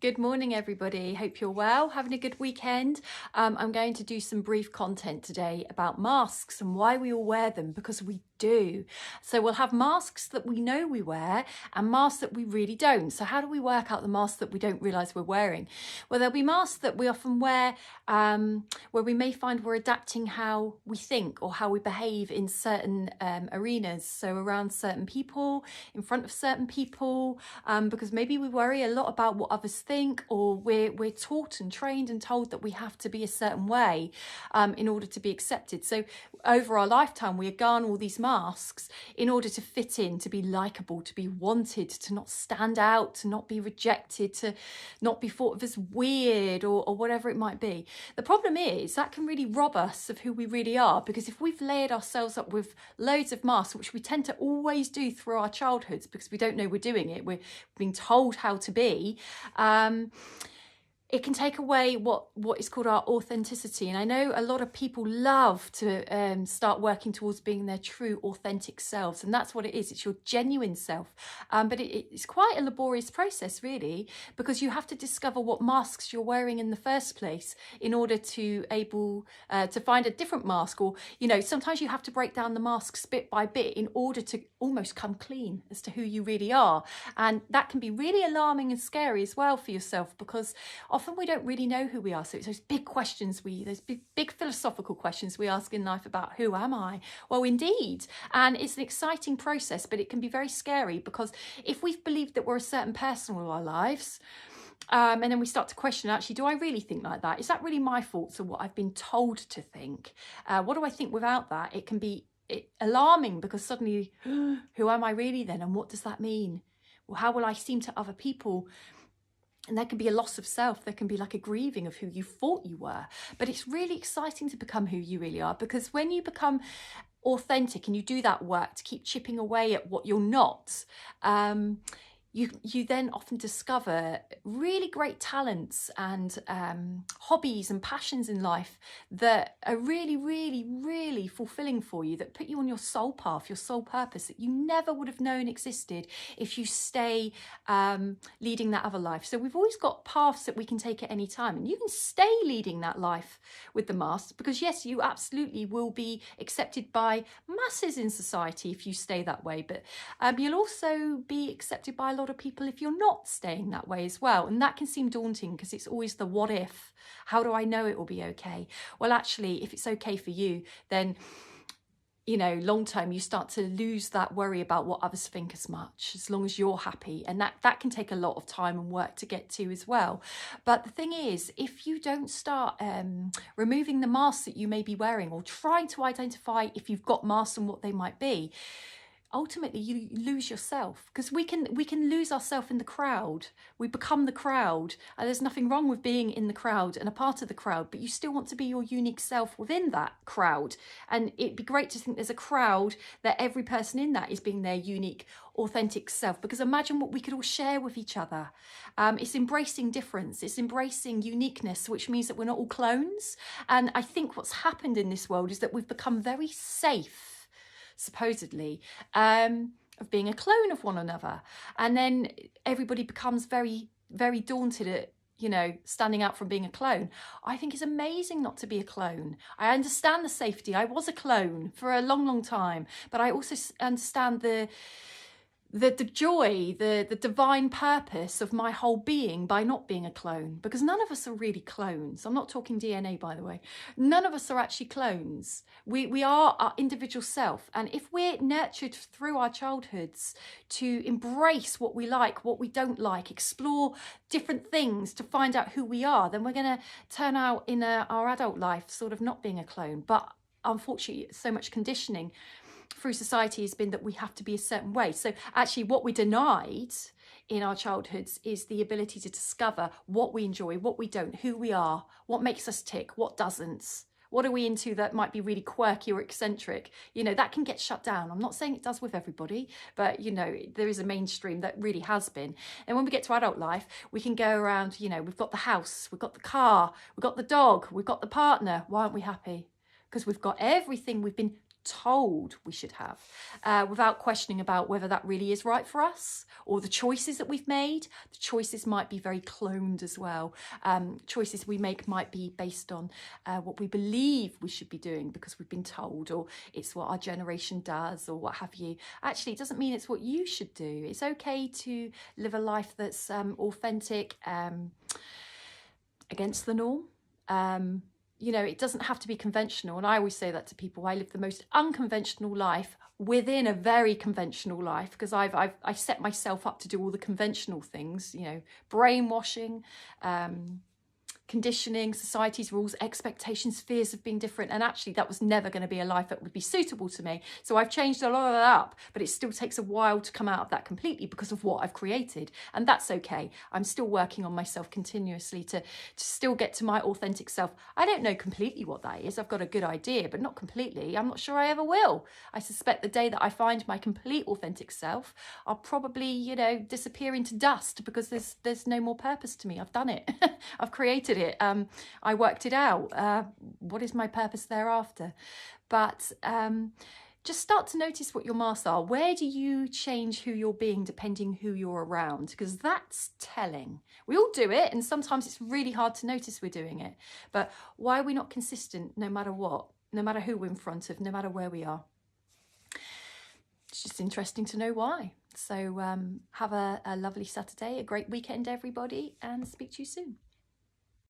Good morning, everybody. Hope you're well, having a good weekend. I'm going to do some brief content today about masks and why we all wear them, because we do. So we'll have masks that we know we wear and masks that we really don't. So how do we work out the masks that we don't realise we're wearing? Well, there'll be masks that we often wear where we may find we're adapting how we think or how we behave in certain arenas. So around certain people, in front of certain people, because maybe we worry a lot about what others think, or we're taught and trained and told that we have to be a certain way in order to be accepted. So over our lifetime, we garner all these masks in order to fit in, to be likable, to be wanted, to not stand out, to not be rejected, to not be thought of as weird or whatever it might be. The problem is that can really rob us of who we really are, because if we've layered ourselves up with loads of masks, which we tend to always do through our childhoods because we don't know we're doing it, we're being told how to be, it can take away what is called our authenticity. And I know a lot of people love to start working towards being their true authentic selves, and that's what it is. It's your genuine self, but it's quite a laborious process, really, because you have to discover what masks you're wearing in the first place in order to able to find a different mask. Or, you know, sometimes you have to break down the masks bit by bit in order to almost come clean as to who you really are. And that can be really alarming and scary as well for yourself, because often we don't really know who we are. So it's those big questions, those big philosophical questions we ask in life about who am I? Well, indeed. And it's an exciting process, but it can be very scary, because if we've believed that we're a certain person all our lives, and then we start to question, actually, do I really think like that? Is that really my thoughts or what I've been told to think? What do I think without that? It can be alarming, because suddenly, who am I really then? And what does that mean? Well, how will I seem to other people? And there can be a loss of self. There can be like a grieving of who you thought you were. But it's really exciting to become who you really are, because when you become authentic and you do that work to keep chipping away at what you're not, you then often discover really great talents and hobbies and passions in life that are really, really, really fulfilling for you, that put you on your soul path, your soul purpose, that you never would have known existed if you stay leading that other life. So we've always got paths that we can take at any time, and you can stay leading that life with the mask, because yes, you absolutely will be accepted by masses in society if you stay that way, but you'll also be accepted by a lot of people if you're not staying that way as well. And that can seem daunting, because it's always the what if. How do I know it will be okay? Well, actually, if it's okay for you, then, you know, long term, you start to lose that worry about what others think as much, as long as you're happy. And that can take a lot of time and work to get to as well. But the thing is, if you don't start removing the masks that you may be wearing, or trying to identify if you've got masks and what they might be, ultimately you lose yourself, because we can lose ourselves in the crowd. We become the crowd, and there's nothing wrong with being in the crowd and a part of the crowd, but you still want to be your unique self within that crowd. And it'd be great to think there's a crowd that every person in that is being their unique, authentic self, because imagine what we could all share with each other. It's embracing difference, it's embracing uniqueness, which means that we're not all clones. And I think what's happened in this world is that we've become very safe, supposedly, of being a clone of one another, and then everybody becomes very, very daunted at, you know, standing out from being a clone. I think it's amazing not to be a clone. I understand the safety. I was a clone for a long, long time, but I also understand the joy, the divine purpose of my whole being by not being a clone, because none of us are really clones. I'm not talking DNA, by the way. None of us are actually clones. We are our individual self. And if we're nurtured through our childhoods to embrace what we like, what we don't like, explore different things to find out who we are, then we're going to turn out in our adult life sort of not being a clone. But unfortunately, so much conditioning through society has been that we have to be a certain way. So actually what we're denied in our childhoods is the ability to discover what we enjoy, what we don't, who we are, what makes us tick, what doesn't. What are we into that might be really quirky or eccentric? You know, that can get shut down. I'm not saying it does with everybody, but, you know, there is a mainstream that really has been. And when we get to adult life, we can go around, you know, we've got the house, we've got the car, we've got the dog, we've got the partner. Why aren't we happy? Because we've got everything we've been told we should have, without questioning about whether that really is right for us, or the choices that we've made. The choices might be very cloned as well. Choices we make might be based on what we believe we should be doing because we've been told, or it's what our generation does, or what have you. Actually, it doesn't mean it's what you should do. It's okay to live a life that's authentic, against the norm. You know, it doesn't have to be conventional. And I always say that to people. I live the most unconventional life within a very conventional life, because I set myself up to do all the conventional things, you know, brainwashing, conditioning, society's rules, expectations, fears of being different. And actually that was never going to be a life that would be suitable to me. So I've changed a lot of that up, but it still takes a while to come out of that completely because of what I've created. And that's okay. I'm still working on myself continuously to still get to my authentic self. I don't know completely what that is. I've got a good idea, but not completely. I'm not sure I ever will. I suspect the day that I find my complete authentic self, I'll probably, you know, disappear into dust because there's no more purpose to me. I've done it. I've created it. I worked it out. What is my purpose thereafter? But just start to notice what your masks are. Where do you change who you're being depending who you're around? Because that's telling. We all do it, and sometimes it's really hard to notice we're doing it. But why are we not consistent no matter what? No matter who we're in front of, no matter where we are? It's just interesting to know why. So have a lovely Saturday, a great weekend, everybody, and speak to you soon.